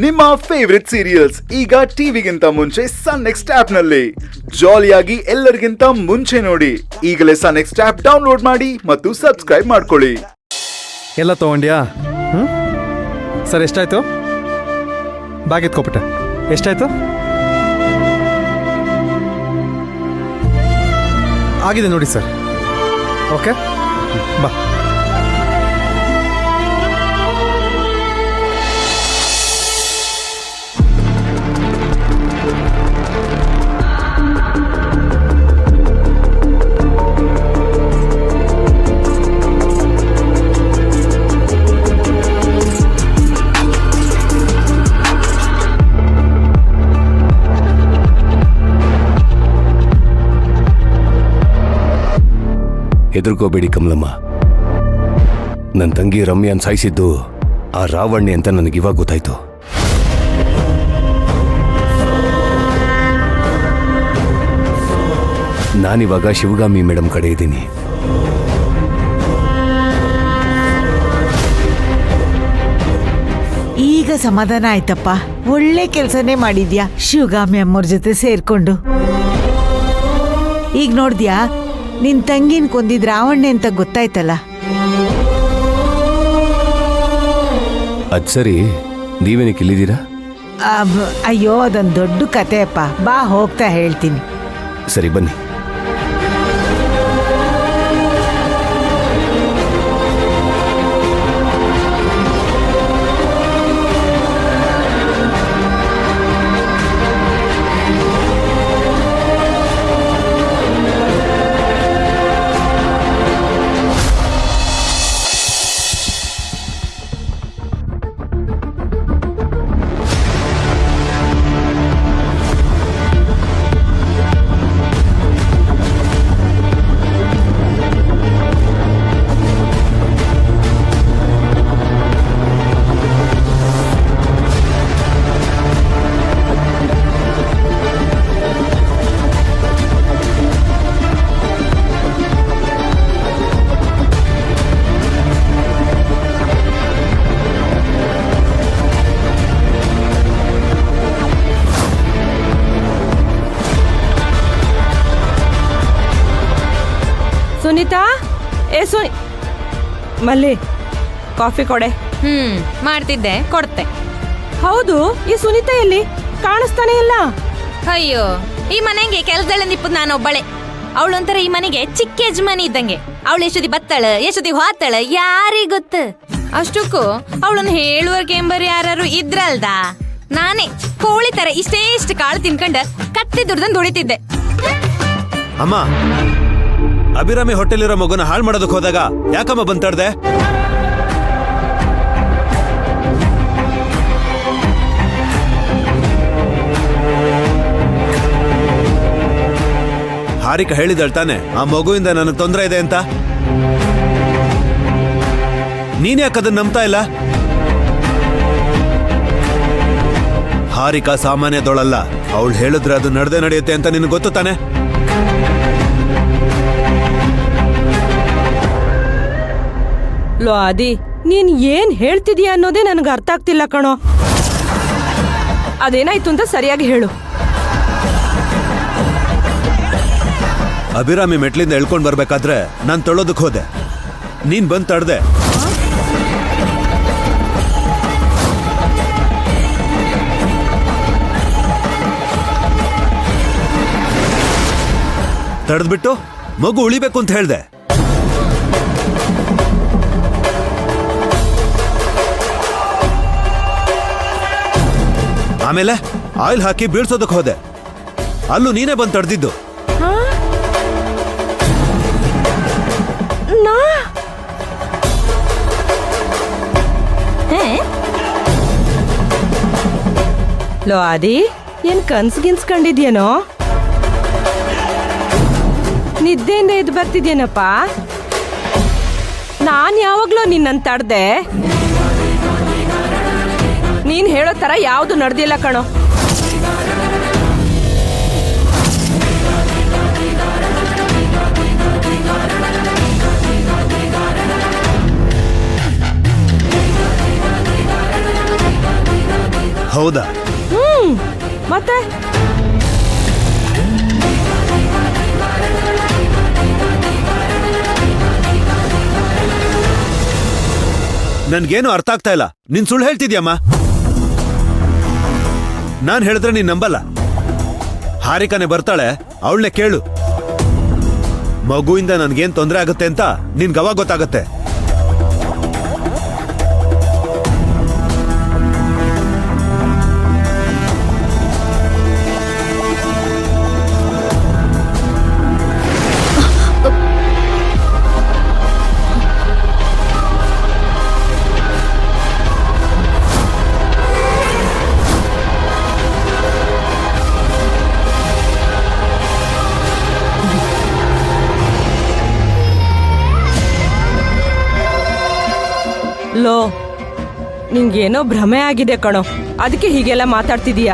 ನಿಮ್ಮ favourite serials ಈಗ ಟಿವಿಗಿಂತ ಮುಂಚೆ ಸನ್ ನೆಕ್ಸ್ಟ್ ಆಪ್ ನಲ್ಲಿ ಜಾಲಿಯಾಗಿ ಎಲ್ಲರಿಗಿಂತ ಮುಂಚೆ ನೋಡಿ. ಈಗಲೇ ಸನ್ ನೆಕ್ಸ್ಟ್ ಆಪ್ ಡೌನ್ಲೋಡ್ ಮಾಡಿ ಮತ್ತು ಸಬ್ಸ್ಕ್ರೈಬ್ ಮಾಡ್ಕೊಳ್ಳಿ. ಎಲ್ಲ ತಗೊಂಡ್ಯಾ? ಸರ್ ಎಷ್ಟಾಯ್ತು? ಬ್ಯಾಗ್ ಎತ್ಕೊಬಿಟ್ಟೆ. ಎಷ್ಟಾಯ್ತು? ಆಗಿದೆ ನೋಡಿ ಸರ್. ಓಕೆ ಬಾ. ಹೆದರ್ಕೋಬೇಡಿ ಕಮಲಮ್ಮ. ನನ್ನ ತಂಗಿ ರಮ್ಯಾನ್ ಸಾಯಿಸಿದ್ದು ಆ ರಾವಣ್ಣೆ ಅಂತ ನನಗಿವಾಗ ಗೊತ್ತಾಯ್ತು. ನಾನಿವಾಗ ಶಿವಗಾಮಿ ಮೇಡಮ್ ಕಡೆ ಇದ್ದೀನಿ. ಈಗ ಸಮಾಧಾನ ಆಯ್ತಪ್ಪ. ಒಳ್ಳೆ ಕೆಲ್ಸನೇ ಮಾಡಿದ್ಯಾ ಶಿವಗಾಮಿ ಅಮ್ಮವ್ರ ಜೊತೆ ಸೇರ್ಕೊಂಡು. ಈಗ ನೋಡ್ದ್ಯಾ, ನಿನ್ ತಂಗಿನ ಕೊಂದಿದ್ ರಾವಣ್ಣೆ ಅಂತ ಗೊತ್ತಾಯ್ತಲ್ಲ. ಅದ್ ಸರಿ, ನೀವೇನಕ್ಕೆ ಇಲ್ಲಿದ್ದೀರಾ? ಅಯ್ಯೋ, ಅದೊಂದು ದೊಡ್ಡ ಕತೆ ಅಪ್ಪ. ಬಾ, ಹೋಗ್ತಾ ಹೇಳ್ತೀನಿ. ಸರಿ ಬನ್ನಿ. ಸುನೀತಾ, ಮಲ್ಲಿ, ಕಾಫಿ ಕೊಡೆ. ಮಾಡ್ತಿದ್ದೆ, ಕೊಡ್ತೆ. ಹೌದು, ಈ ಸುನೀತಾ ಎಲ್ಲಿ ಕಾಣಿಸ್ತಾನೆ ಇಲ್ಲ? ಅಯ್ಯೋ, ಈ ಮನೆಗೆ ಕೆಲ್ಸದಳ ನಿಪ್ಪದ್ ನಾನು ಒಬ್ಬಳೆ. ಅವಳೊಂಥರ ಈ ಮನೆಗೆ ಚಿಕ್ಕ ಯಜಮಾನಿ ಇದ್ದಂಗೆ. ಅವಳು ಎಷ್ಟೊತ್ತಿ ಬತ್ತಾಳ, ಎಷ್ಟೊತ್ತಿ ಹೋತಾಳ, ಯಾರಿಗ್ ಗೊತ್ತ? ಅಷ್ಟಕ್ಕೂ ಅವಳನ್ನು ಹೇಳುವರ್ಗೆ ಎಂಬರ್ ಯಾರು ಇದ್ರಲ್ದ. ನಾನೇ ಕೋಳಿ ತರ ಇಷ್ಟು ಕಾಳು ತಿನ್ಕೊಂಡ ಕತ್ತಿ ದುಡ್ದನ್ ದುಡಿತಿದ್ದೆ. ಅಮ್ಮ, ಅಭಿರಾಮಿ ಹೋಟೆಲ್ ಇರೋ ಮಗುನ ಹಾಳು ಮಾಡೋದಕ್ಕೆ ಹೋದಾಗ ಯಾಕಮ್ಮ ಬಂತಾಡ್ದೆ? ಹಾರಿಕ ಹೇಳಿದಳ್ ತಾನೆ ಆ ಮಗುವಿಂದ ನನಗೆ ತೊಂದರೆ ಇದೆ ಅಂತ. ನೀನ್ ಯಾಕೆ ಅದನ್ನ ನಂಬ್ತಾ ಇಲ್ಲ? ಹಾರಿಕಾ ಸಾಮಾನ್ಯದೊಳಲ್ಲ. ಅವಳು ಹೇಳಿದ್ರೆ ಅದು ನಡೆದೇ ನಡೆಯುತ್ತೆ ಅಂತ ನಿನಗೆ ಗೊತ್ತು ತಾನೆ? ಲೋ ಆದಿ, ನೀನ್ ಏನ್ ಹೇಳ್ತಿದೀಯ ಅನ್ನೋದೇ ನನಗೆ ಅರ್ಥ ಆಗ್ತಿಲ್ಲ ಕಣೋ. ಅದೇನಾಯ್ತು ಅಂತ ಸರಿಯಾಗಿ ಹೇಳು. ಅಭಿರಾಮಿ ಮೆಟ್ಲಿಂದ ಎಳ್ಕೊಂಡ್ ಬರ್ಬೇಕಾದ್ರೆ ನಾನ್ ತೊಳೋದಕ್ ಹೋದೆ. ನೀನ್ ಬಂದ್ ತಡ್ದೆ. ತಡೆದ್ಬಿಟ್ಟು ಮಗು ಉಳಿಬೇಕು ಅಂತ ಹೇಳ್ದೆ. ಆಮೇಲೆ ಆಯಿಲ್ ಹಾಕಿ ಬೀಳ್ಸೋದಕ್ಕೆ ಹೋದೆ. ಅಲ್ಲೂ ನೀನೇ ಬಂದು ತಡೆದಿದ್ದು. ಲೋ ಆದಿ, ಏನ್ ಕನ್ಸ್ಗಿನ್ಸ್ಕೊಂಡಿದ್ಯೇನೋ? ನಿದ್ದೆಯಿಂದ ಎದ್ದು ಬರ್ತಿದ್ಯೇನಪ್ಪ? ನಾನ್ ಯಾವಾಗ್ಲೂ ನಿನ್ನನ್ ತಡ್ದೆ. ನೀನ್ ಹೇಳೋ ತರ ಯಾವ್ದು ನಡೆದಿಲ್ಲ ಕಣೋ. ಹೌದಾ? ಮತ್ತೆ ನನ್ಗೇನು ಅರ್ಥ ಆಗ್ತಾ ಇಲ್ಲ. ನೀನ್ ಸುಳ್ಳು ಹೇಳ್ತಿದ್ಯಮ್ಮ. ನಾನ್ ಹೇಳಿದ್ರೆ ನೀನ್ ನಂಬಲ್ಲ. ಹಾರಿಕಾನೆ ಬರ್ತಾಳೆ, ಅವಳನ್ನೇ ಕೇಳು. ಮಗುವಿಂದ ನನ್ಗೇನ್ ತೊಂದರೆ ಆಗುತ್ತೆ ಅಂತ ನಿನ್ಗೆ ಅವಾಗ ಗೊತ್ತಾಗತ್ತೆ. ಲೋ, ನಿಂಗೇನೋ ಭ್ರಮೆ ಆಗಿದೆ ಕಣೋ, ಅದಕ್ಕೆ ಹೀಗೆಲ್ಲ ಮಾತಾಡ್ತಿದೀಯ.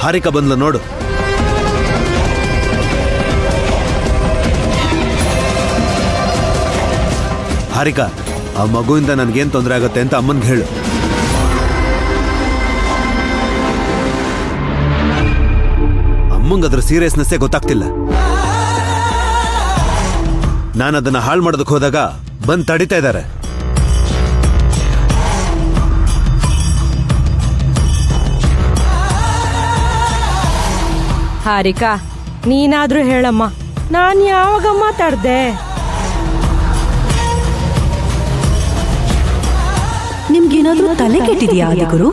ಹಾರಿಕಾ ಬಂದ್ಲ ನೋಡು. ಹಾರಿಕಾ, ಆ ಮಗುವಿಂದ ನನ್ಗೇನ್ ತೊಂದರೆ ಆಗುತ್ತೆ ಅಂತ ಅಮ್ಮನ್ಗೆ ಹೇಳು. ಅಮ್ಮಂಗ್ ಅದ್ರ ಸೀರಿಯಸ್ನೆಸ್ಸೇ ಗೊತ್ತಾಗ್ತಿಲ್ಲ. ನಾನು ಅದನ್ನ ಹಾಳು ಮಾಡೋದಕ್ಕೆ ಹೋದಾಗ ಬಂದ್ ತಡಿತಾ ಇದ್ದಾರೆ. ಹಾರಿಕಾ, ನೀನಾದ್ರೂ ಹೇಳಮ್ಮ, ನಾನ್ ಯಾವಾಗ ಮಾತಾಡ್ದೆ? ನಿಮ್ಗೇನಾದ್ರೂ ತಲೆ ಕೆಟ್ಟಿದ್ಯಾ ಆದಿಗುರು?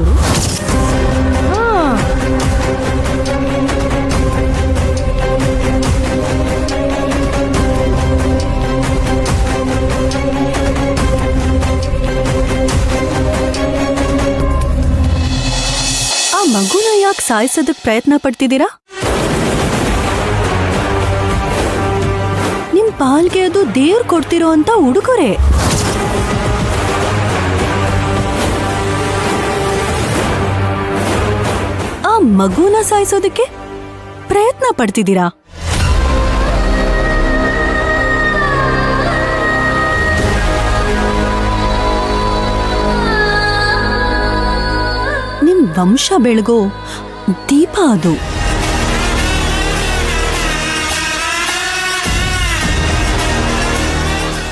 ಆ ಮಗುನ ಯಾಕೆ ಸಾಯಿಸೋದಕ್ ಪ್ರಯತ್ನ ಪಡ್ತಿದ್ದೀರಾ? ನಿಮ್ ಪಾಲ್ಗೆ ಅದು ದೇವ್ರು ಕೊಡ್ತಿರೋ ಅಂತ ಉಡುಗೊರೆ. ಆ ಮಗುನ ಸಾಯಿಸೋದಕ್ಕೆ ಪ್ರಯತ್ನ ಪಡ್ತಿದ್ದೀರಾ? ನಿಮ್ ವಂಶ ಬೆಳಗೋ ದೀಪ ಅದು.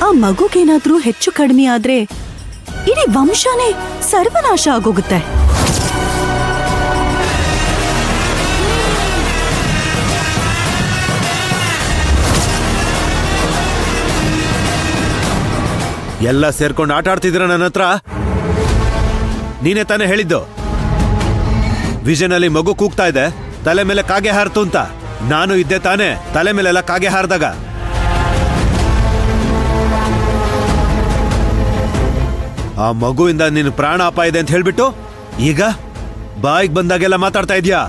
ಆ ಮಗುಗೇನಾದ್ರೂ ಹೆಚ್ಚು ಕಡಿಮೆ ಆದ್ರೆ ಇಡೀ ವಂಶನೇ ಸರ್ವನಾಶ ಆಗೋಗುತ್ತೆ. ಎಲ್ಲ ಸೇರ್ಕೊಂಡು ಆಟ ಆಡ್ತಿದ್ದೀರ ನನ್ನ ಹತ್ರ. ನೀನೇ ತಾನೇ ಹೇಳಿದ್ದು ವಿಷನ್ ಅಲ್ಲಿ ಮಗು ಕೂಗ್ತಾ ಇದೆ, ತಲೆ ಮೇಲೆ ಕಾಗೆ ಹಾರ್ತು ಅಂತ. ನಾನು ಇದ್ದೆ ತಾನೇ ತಲೆ ಮೇಲೆಲ್ಲ ಕಾಗೆ ಹಾರಿದಾಗ. ಆ ಮಗುವಿಂದ ನಿನ್ನ ಪ್ರಾಣ ಅಪಾಯ ಇದೆ ಅಂತ ಹೇಳ್ಬಿಟ್ಟು ಈಗ ಬಾಯಿಗೆ ಬಂದಾಗೆಲ್ಲ ಮಾತಾಡ್ತಾ ಇದೀಯಾ?